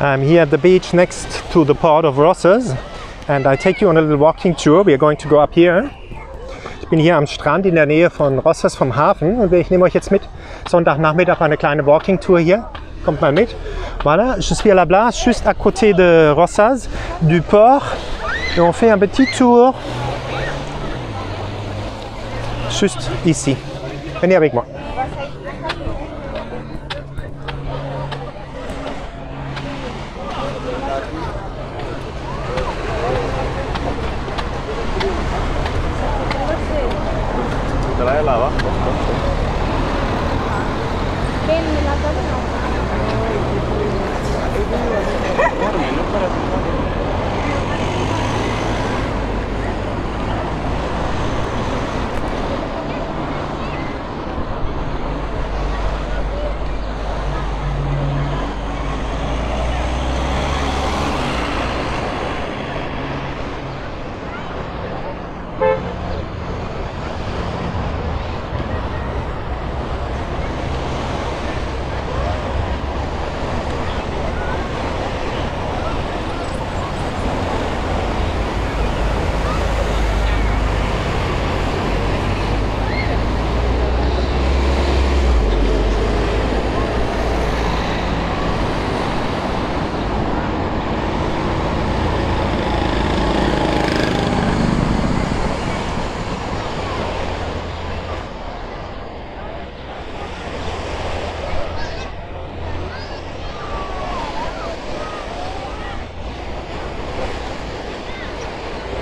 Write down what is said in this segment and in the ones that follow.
I'm here at the beach next to the port of Roses and I take you on a little walking tour. We are going to go up here. Ich bin hier am Strand in der Nähe von Roses vom Hafen und ich nehme euch jetzt mit Sonntagnachmittag eine kleine Walking Tour hier. Kommt mal mit. Voilà, je suis à la place, juste à côté de Roses, du port. Et on fait un petit tour. Juste ici. Venez avec moi.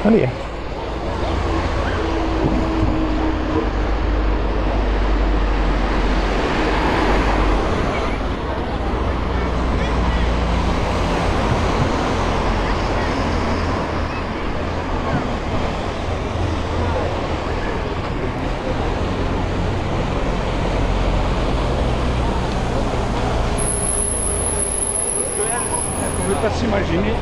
Allez. On ne peut pas s'imaginer.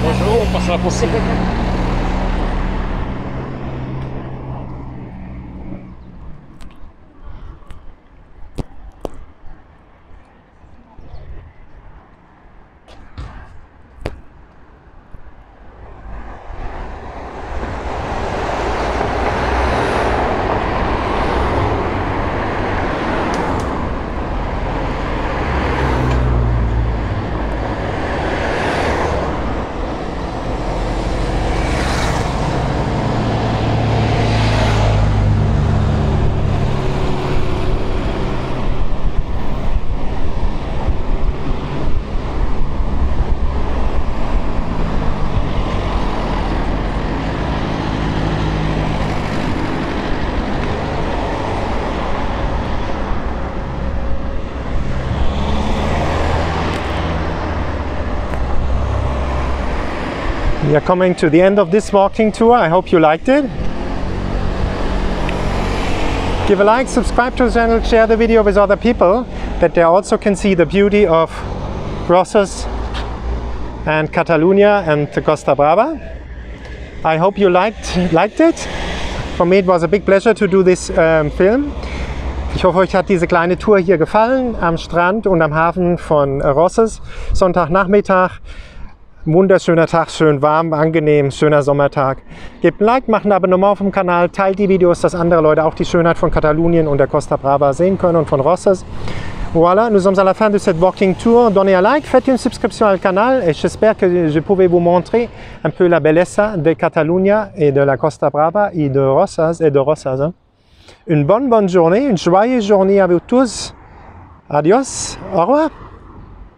Bonjour, on passe la possible. We are coming to the end of this walking tour. I hope you liked it. Give a like, subscribe to the channel, share the video with other people that they also can see the beauty of Roses and Catalonia and the Costa Brava. I hope you liked it. For me it was a big pleasure to do this film. Ich hoffe, euch hat diese kleine Tour hier gefallen am Strand und am Hafen von Roses. Sonntagnachmittag. Wunderschöner Tag, schön warm, angenehm, schöner Sommertag. Gebt ein Like, macht ein Abonnement auf dem Kanal, teilt die Videos, dass andere Leute auch die Schönheit von Katalonien und der Costa Brava sehen können und von Roses. Voilà, nous sommes à la fin de cette walking tour. Donnez un like, faites une subscription au canal et j'espère que je pouvais vous montrer un peu la belleza de Catalunya et de la Costa Brava et de Roses. Hein. Une bonne journée, une joyeuse journée à vous tous. Adios, au revoir.